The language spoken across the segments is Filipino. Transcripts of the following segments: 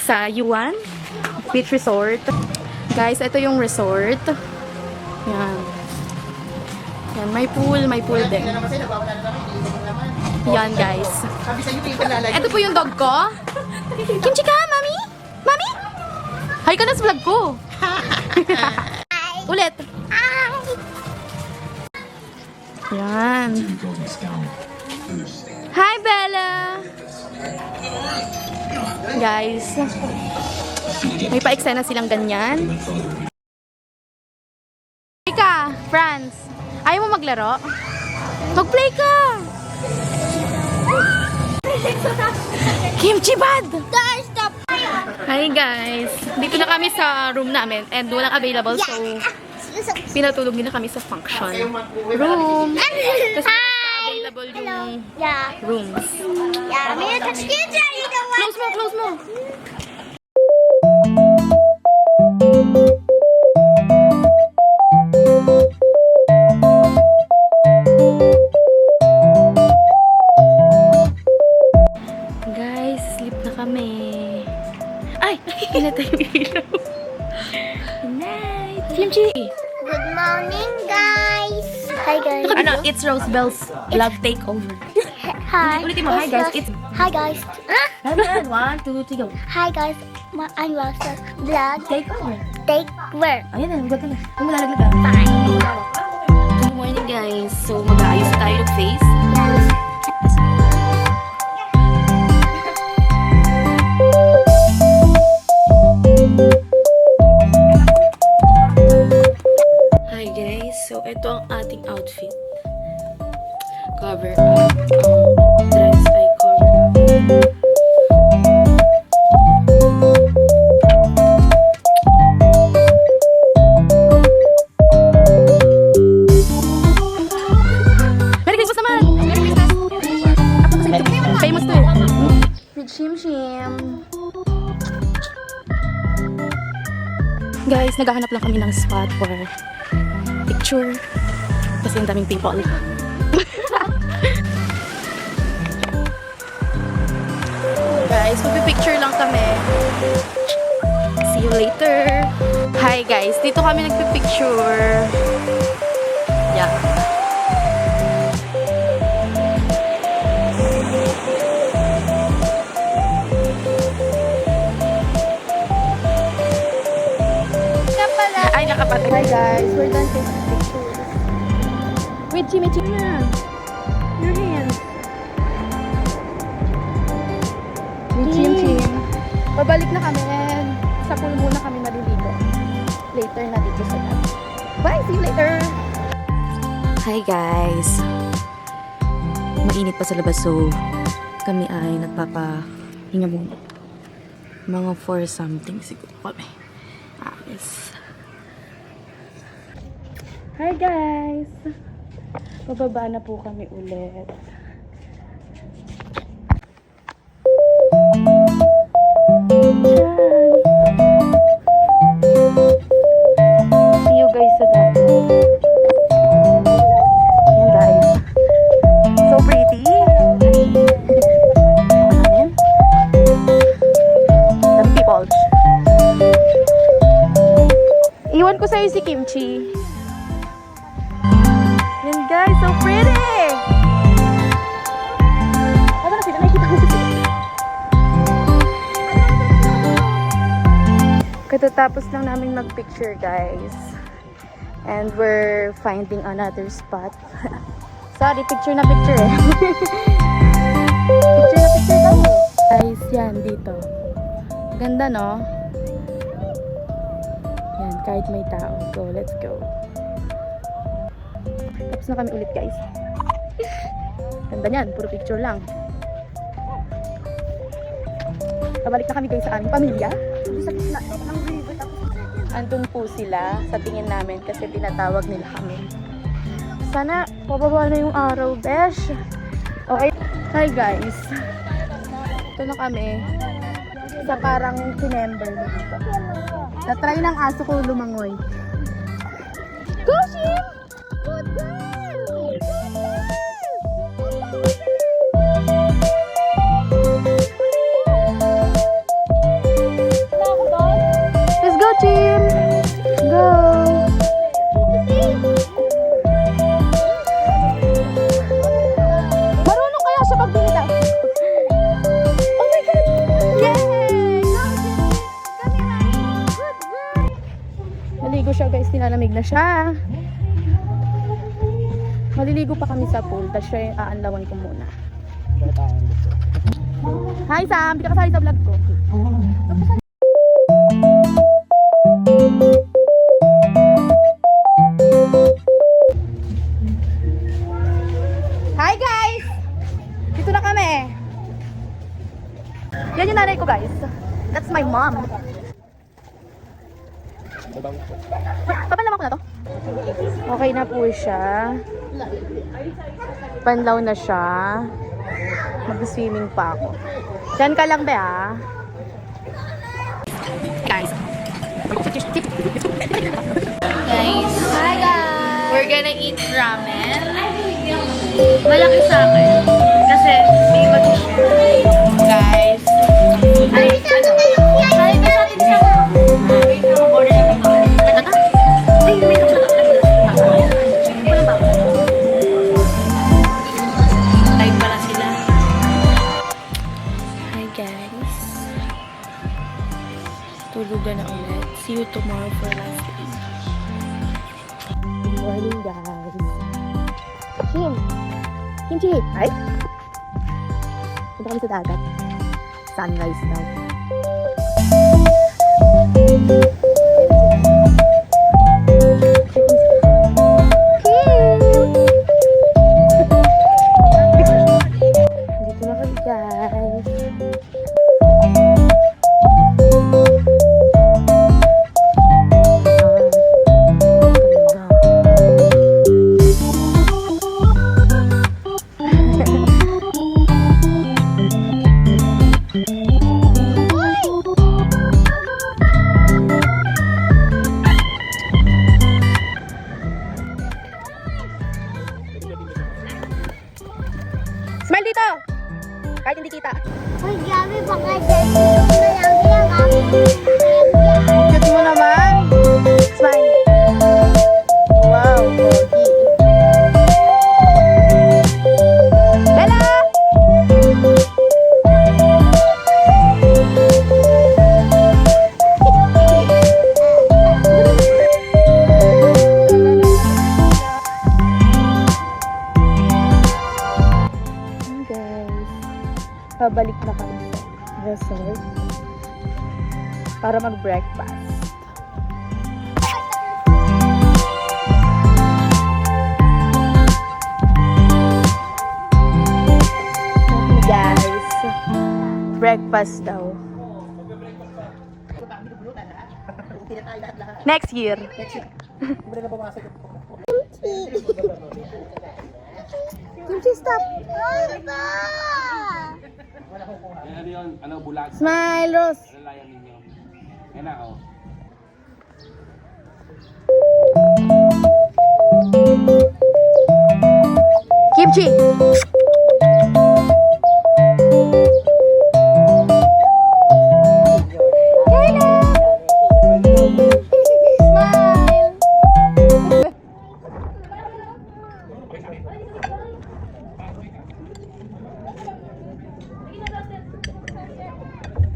sa Yuan Beach Resort. Guys, ito yung resort. Yan. Yan, may pool din. Yan, guys. Ito po yung dog ko. Kimchi ka, mami? Mami? Hi ka na sa vlog ko. Ulit. Yan. Hi, Bella. Guys, may pa-eksena silang ganyan. Play ka, Franz. Ayaw mo maglaro? Mag-play ka. Kimchi bad. Hi guys. Dito na kami sa room namin and walang available, so pinatulog din na kami sa function room. Kasi available yung rooms. Close mo. Guys, sleep na kami. Ay! Pinatay yung ilaw. Good night. Kimchi! Good morning, guys. Hi, guys. Ano? It's Rosebell's vlog takeover. Hi. Ulitin mo, hi guys. It's... Hi, guys. One, 1, 2, 3, go. Hi, guys. I'm Rosa. Vlog. Takeover. Takeover. Ayan na, huwag ka na. Huwag mo lalaglag ka. Good morning guys. So, mag-aayos tayo ng face. Hi guys. So, ito ang ating outfit. Cover up. Dress ay cover up. Merry Christmas naman! Merry Christmas! Ako kasi famous to eh. With Shim Shim. Guys, naghahanap lang kami ng spot for picture. Kasi ang daming people. Guys, magpipicture lang kami. See you later. Hi guys, dito kami nagpipicture. Yeah. Ay, nakapatay. Hi guys, we're done taking pictures. Wait, Jimmy, na. Your hands. Chim. Babalik na kami and sa pool muna kami maliligo. Later na dito sa lab. Bye! See you later! Hi guys! Mainit pa sa labas so kami ay nagpapahinga muna. Mga 4 something siguro kami. Yes. Hi guys! Bababa na po kami ulit. See you guys sa dati. Yan guys. So pretty. Dami people. Iwan ko sa'yo si Kimchi. Yan guys, so pretty. Ano na sila? Nakikita ko sila. Katatapos lang namin mag-picture guys. And we're finding another spot. Sorry, picture na picture eh. Picture tayo. Guys, yan dito. Ganda no? Yan, kahit may tao. Go, let's go. Tapos na kami ulit guys. Ganda niyan, puro picture lang. Pabalik na kami guys sa aming pamilya. Andun po sila sa tingin namin kasi tinatawag nila kami. Sana pababa na yung araw, besh. Okay. Hi guys. Ito na kami sa parang Sinember na dito. Na-try ng aso ko lumangoy. Go, Shim! Good girl! Good girl! Malamig na siya. Maliligo pa kami sa pool, tapos siya yung aanlawan ko muna. Hi Sam! Hindi ka kasali sa vlog ko. Hi guys! Dito na kami. Yan yung nanay ko guys. That's my mom. Papanlaman ko na to. Okay na po siya. Panlaw na siya. Mag-swimming pa ako. Diyan ka lang ba Guys. Guys. Hi guys. We're gonna eat ramen. Malaki sa akin. Kasi may mag-share. Guys. Ay, ano? Ay, may sa atin siya. Order na ba? Ay, may live pala sila. Hi guys. Tulugan na ulit. See you tomorrow for last day. Good morning guys. Kimchi! Ay! Punta kami sa dagat. Sunrise daw. Dito na kami guys. Smile dito! Kahit hindi kita. Uy, grabe, baka dyan yung malaki. Cute mo naman. Smile. Wow, pogi. Bella! Pabalik na kami sa resort para mag-breakfast. Okay guys, breakfast daw. Next year. Kimchi, stop! Ano yun? Ano, bulag? Smile, Rose! Lalayan ninyo. Yan na, oh. Kimchi!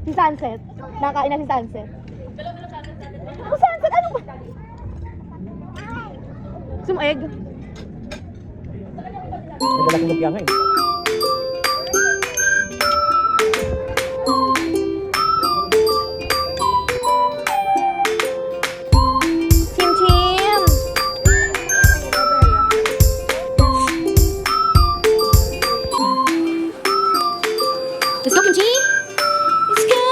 Si Sunset. Nakain na si Sunset. Oh, Sunset, ano ba? Sumeg. Nagdala kong lumpia nga eh. Chim-chim! Let's go, Kimchi! Let's go!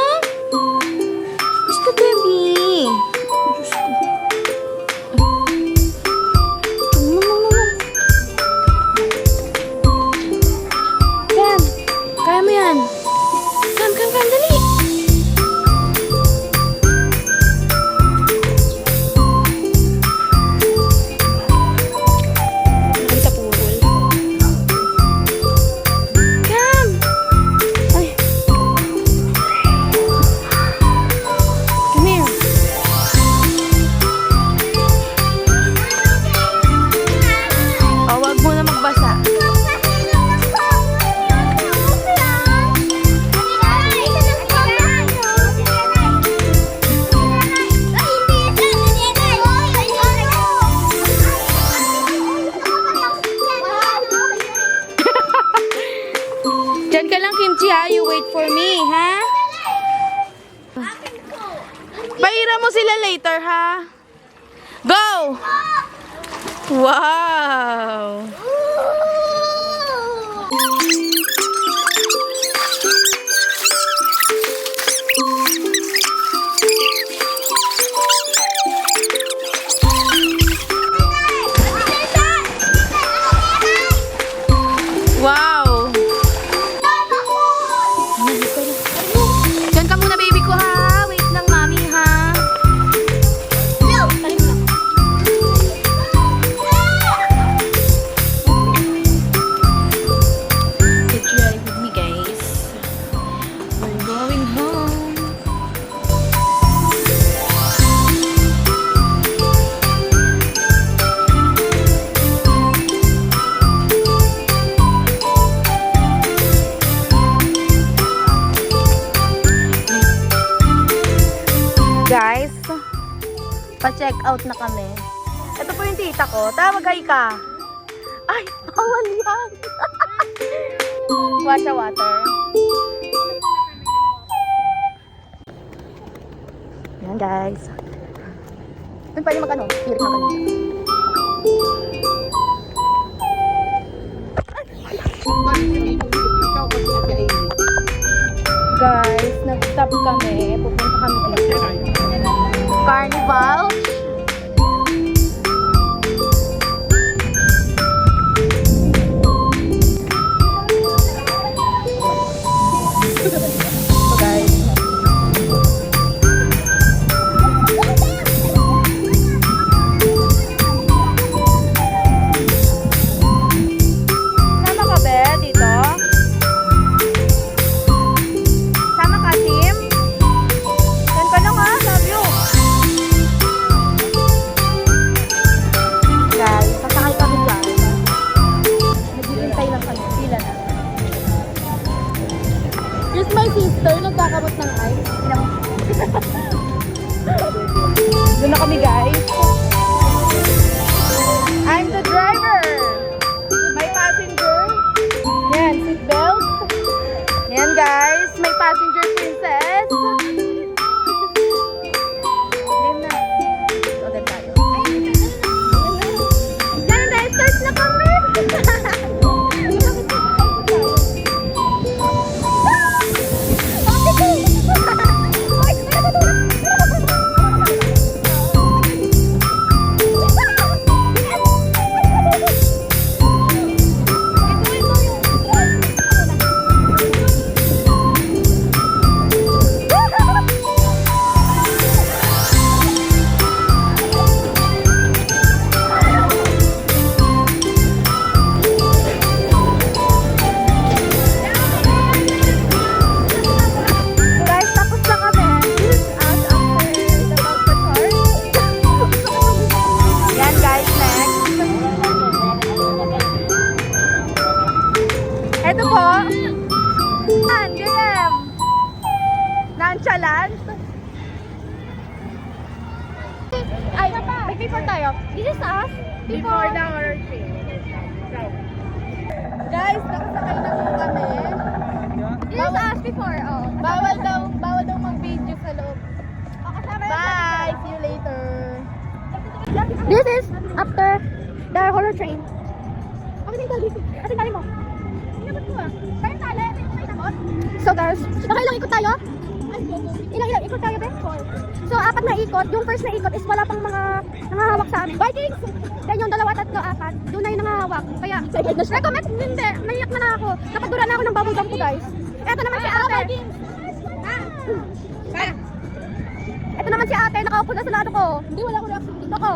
Let's go, baby! Yan! Kaya mo yan! Come, come, come! Dali! Dali sa pool. Come! Ay! Come here! Oh, wag mo na magbasa. Diyan ka lang, Kimchi, ha? You wait for me, ha? Paira mo sila later, ha? Go! Wow! Wow! Diyan ka muna, baby ko, ha? Wait lang, mami, ha? Get ready with me, guys. We're going home. Guys, pa-check out na kami. Ito po yung tita ko. Tawag ka. Ay, bawal yan. Wash a water. Yan guys. Doon pwede mag-ano? Spirit na kanina. Guys, nag-stop kami. Pupunta kami dito. Carnival. So guys. Sama ka ba dito? Sama ka, Tim? Yan ka lang, ha? Love you. Guys, sasakay kami dyan. Naghihintay lang kami. Pila na. Here's my sister. Nagkakabot ng ice. Doon na kami, guys. I'm the driver. My passenger. Yan, seatbelt. Yan, guys. My passenger princess. Yan na. Order tayo. Yan na, start na kami. Guys, tapos na kami. This is us after the Dr. Card. Yan guys, next. Ito po. JM. Nonchalant. Ay, may before tayo. This is us. Before the horror film. Guys, nakasakay na po kami. This is us before, oh. Bawal daw mag-video sa loob. Bye! See you later. This is after the horror train. Ating tali mo. Inabot ko ah. Parang tali. So guys, nakailang ikot tayo? Ilang ikot tayo, be? So, 4 na ikot. Yung first na ikot is wala pang mga nangahawak sa amin. Vikings! Then yung 2, 3, 4, doon na yung nangahawak. Kaya, recommend, hindi. Naiyak na ako. Napadura na ako ng bubble gum ko, guys. Ito naman si ate. Ito naman si ate. Nakaupo na sa lado ko. Hindi, wala ko reaction dito ko.